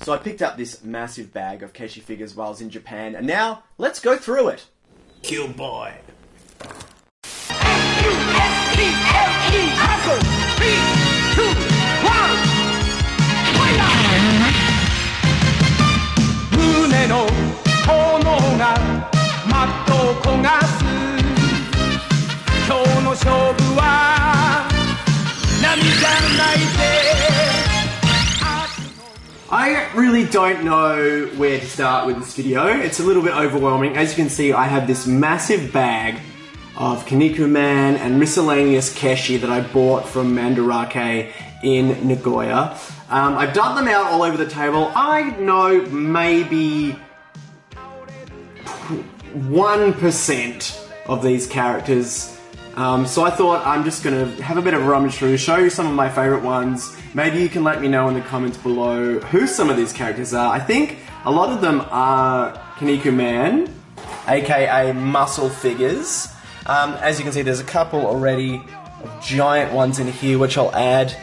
So I picked up this massive bag of Keshi figures while I was in Japan, and now let's go through it. Kill boy. m.u.s.c.l.e. hustle. 3, 2, 1. Fire! 胸の炎がマットを焦がす。今日の勝負は涙ないで。I really don't know where to start with this video. It's a little bit overwhelming. As you can see, I have this massive bag of Kinnikuman and miscellaneous Keshi that I bought from Mandarake in Nagoya. I've done them out all over the table. I know maybe 1% of these characters. So I thought I'm just going to have a bit of a rummage through, show you some of my favourite ones. Maybe you can let me know in the comments below who some of these characters are. I think a lot of them are Kinnikuman, aka muscle figures. As you can see, there's a couple already of giant ones in here, which I'll add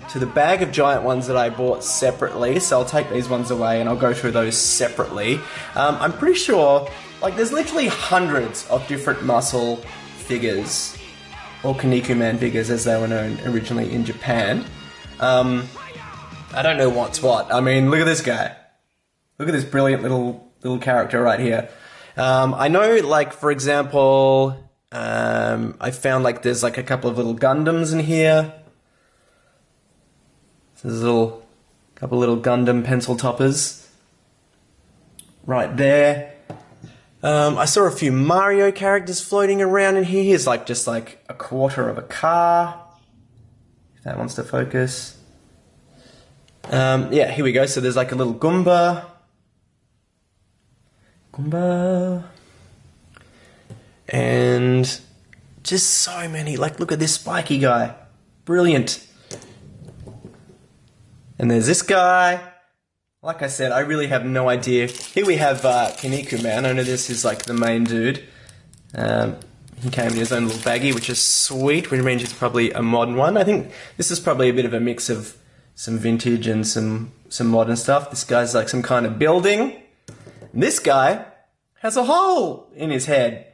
to the bag of giant ones that I bought separately. So I'll take these ones away and I'll go through those separately. I'm pretty sure, like, there's literally hundreds of different muscle figures, or Kinnikuman figures as they were known originally in Japan. I don't know what's what. I mean, look at this guy. Look at this brilliant little character right here. I know, like, for example, I found, like, there's, like, a couple of little Gundams in here. So there's a couple little Gundam pencil toppers right there. I saw a few Mario characters floating around in here. Here's, like, just, like, a quarter of a car. If that wants to focus. Yeah, here we go. So there's, like, a little Goomba. And just so many. Like, look at this spiky guy. Brilliant. And there's this guy. Like I said, I really have no idea. Here we have Kinnikuman. I know this is like the main dude. He came in his own little baggie, which is sweet, which means it's probably a modern one. I think this is probably a bit of a mix of some vintage and some modern stuff. This guy's like some kind of building. And this guy has a hole in his head.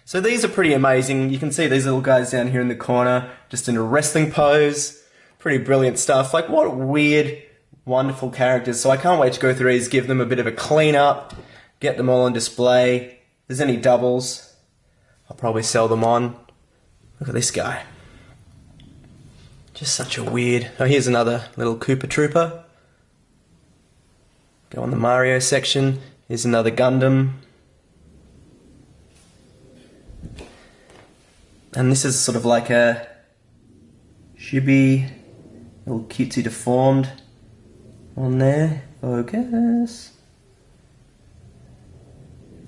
So these are pretty amazing. You can see these little guys down here in the corner, just in a wrestling pose. Pretty brilliant stuff. Like, what weird, wonderful characters. So I can't wait to go through these, give them a bit of a clean up, get them all on display. If there's any doubles, I'll probably sell them on. Look at this guy. Just such a weird... Oh, here's another little Koopa Trooper. Go on the Mario section. Here's another Gundam. And this is sort of like a chibi, little cutesy deformed on there. Focus.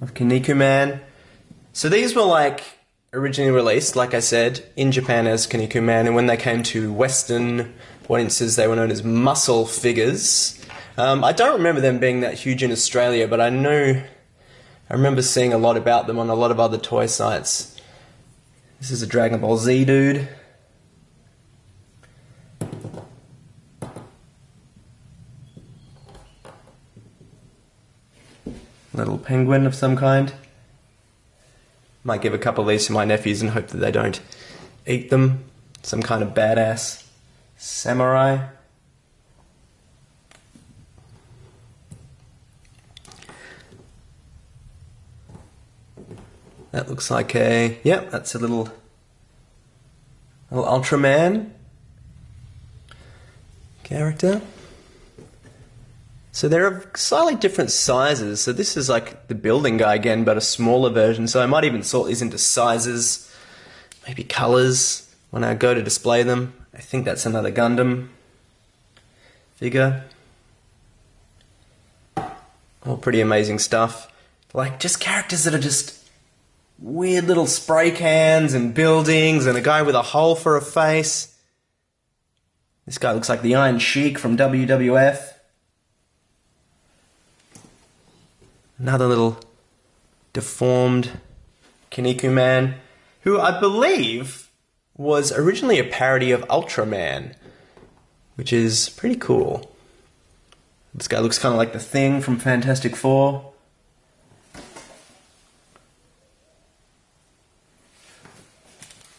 Of Kinnikuman. So these were like originally released, like I said, in Japan as Kinnikuman, and when they came to Western audiences, they were known as muscle figures. I don't remember them being that huge in Australia, but I remember seeing a lot about them on a lot of other toy sites. This is a Dragon Ball Z dude. Little penguin of some kind. Might give a couple of these to my nephews and hope that they don't eat them. Some kind of badass samurai. That looks like a... Yep, that's a little Ultraman character. So there are slightly different sizes. So this is like the building guy again, but a smaller version. So I might even sort these into sizes, maybe colours when I go to display them. I think that's another Gundam figure. All pretty amazing stuff. Like, just characters that are just weird little spray cans and buildings and a guy with a hole for a face. This guy looks like the Iron Sheik from WWF. Another little deformed Kinnikuman, who I believe was originally a parody of Ultraman, which is pretty cool. This guy looks kind of like the Thing from Fantastic Four.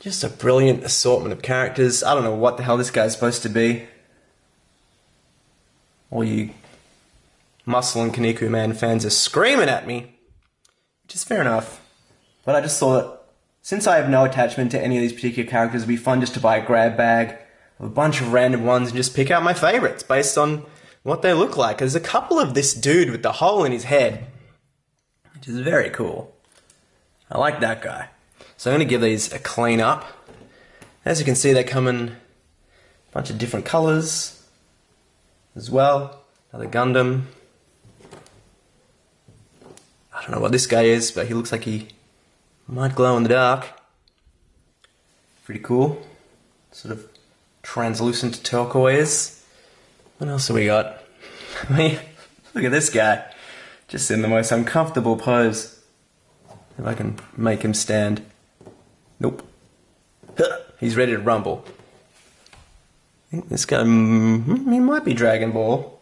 Just a brilliant assortment of characters. I don't know what the hell this guy's supposed to be. All you m.u.s.c.l.e and Kinnikuman fans are screaming at me, which is fair enough. But I just thought, since I have no attachment to any of these particular characters, it'd be fun just to buy a grab bag of a bunch of random ones and just pick out my favorites based on what they look like. There's a couple of this dude with the hole in his head, which is very cool. I like that guy. So I'm going to give these a clean up. As you can see, they come in a bunch of different colours as well. Another Gundam. I don't know what this guy is, but he looks like he might glow in the dark. Pretty cool. Sort of translucent turquoise. What else have we got? Look at this guy. Just in the most uncomfortable pose. If I can make him stand. Nope. He's ready to rumble. I think this guy, he might be Dragon Ball.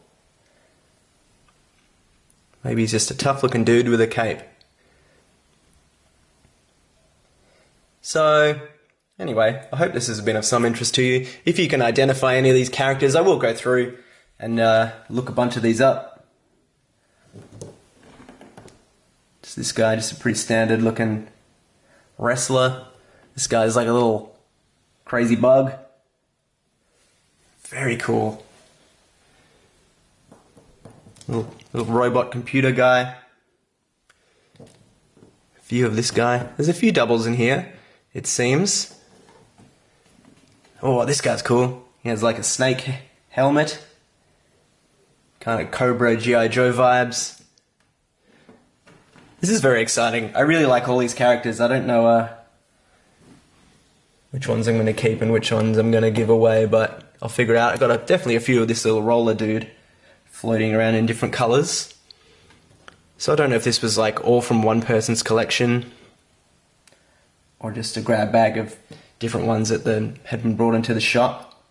Maybe he's just a tough looking dude with a cape. So, anyway, I hope this has been of some interest to you. If you can identify any of these characters, I will go through and look a bunch of these up. Just this guy, just a pretty standard looking wrestler. This guy's like a little crazy bug. Very cool. Little robot computer guy. A few of this guy. There's a few doubles in here, it seems. Oh, this guy's cool. He has like a snake helmet. Kind of Cobra G.I. Joe vibes. This is very exciting. I really like all these characters. I don't know which ones I'm going to keep and which ones I'm going to give away, but I'll figure it out. I've got definitely a few of this little roller dude floating around in different colours. So I don't know if this was like all from one person's collection or just a grab bag of different ones that had been brought into the shop.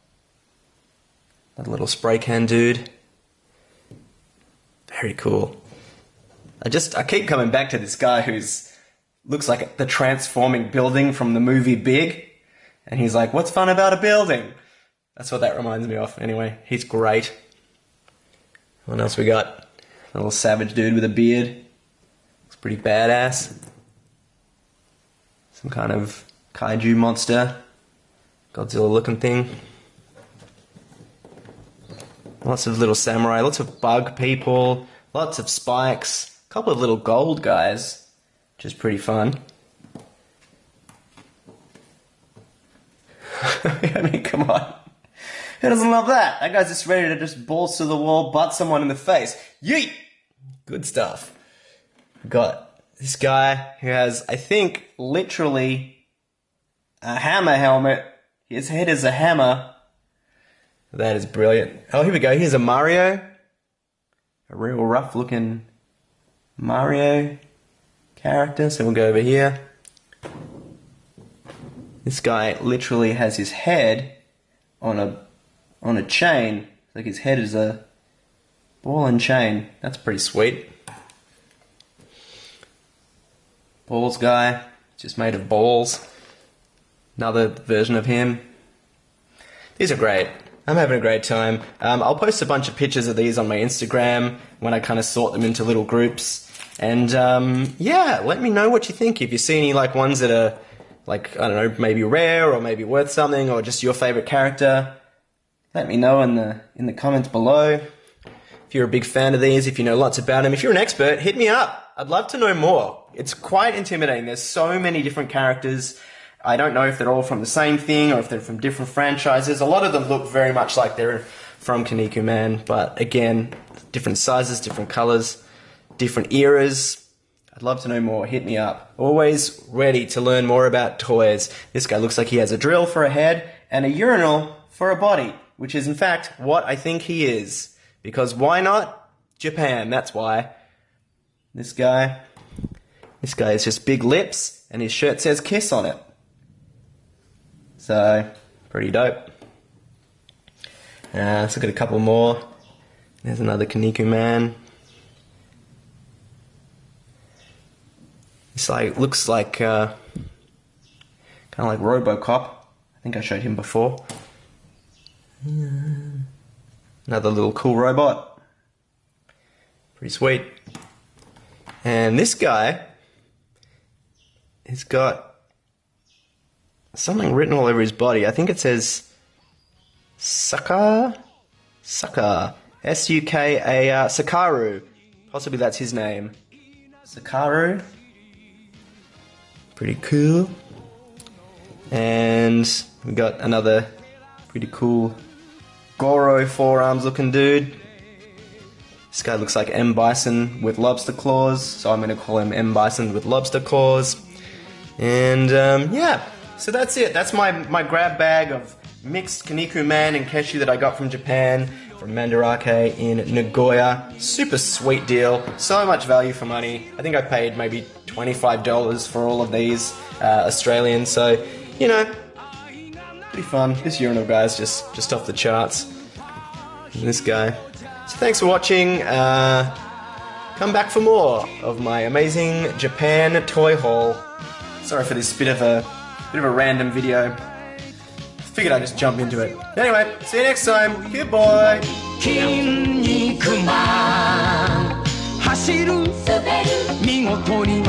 That little spray can dude. Very cool. I keep coming back to this guy who's looks like the transforming building from the movie Big. And he's like, what's fun about a building? That's what that reminds me of. Anyway, he's great. What else we got? A little savage dude with a beard. Looks pretty badass. Some kind of kaiju monster. Godzilla looking thing. Lots of little samurai, lots of bug people, lots of spikes. A couple of little gold guys, which is pretty fun. I mean, come on. Who doesn't love that? That guy's just ready to just balls to the wall, butt someone in the face. Yeet! Good stuff. Got this guy who has, I think, literally a hammer helmet. His head is a hammer. That is brilliant. Oh, here we go. Here's a Mario. A real rough looking Mario character. So we'll go over here. This guy literally has his head on a chain. Like his head is a ball and chain. That's pretty sweet. Balls guy, just made of balls. Another version of him. These are great. I'm having a great time. I'll post a bunch of pictures of these on my Instagram when I kind of sort them into little groups. And yeah, let me know what you think. If you see any like ones that are like, I don't know, maybe rare or maybe worth something or just your favorite character, let me know in the comments below. If you're a big fan of these, if you know lots about them, if you're an expert, hit me up. I'd love to know more. It's quite intimidating. There's so many different characters. I don't know if they're all from the same thing or if they're from different franchises. A lot of them look very much like they're from Kinnikuman, but again, different sizes, different colors, different eras. I'd love to know more. Hit me up. Always ready to learn more about toys. This guy looks like he has a drill for a head and a urinal for a body, which is in fact what I think he is. Because why not? Japan, that's why. This guy has just big lips and his shirt says Kiss on it. So, pretty dope. Let's look at a couple more. There's another Kinnikuman. It's like, looks like kind of like RoboCop. I think I showed him before. Another little cool robot. Pretty sweet. And this guy has got something written all over his body. I think it says Suka, S-U-K-A-R, Sakaru. Possibly that's his name. Sakaru. Pretty cool. And we got another pretty cool Goro forearms looking dude. This guy looks like M. Bison with lobster claws, so I'm going to call him M. Bison with lobster claws. And yeah, so that's it. That's my grab bag of mixed Kinnikuman and Keshi that I got from Japan, from Mandarake in Nagoya. Super sweet deal. So much value for money. I think I paid maybe $25 for all of these Australian. So, you know, pretty fun. This urinal guy's just off the charts. And this guy. So thanks for watching. Come back for more of my amazing Japan toy haul. Sorry for this bit of a random video. Figured I'd just jump into it. Anyway, see you next time. Goodbye. Kinnikuman 走る見事に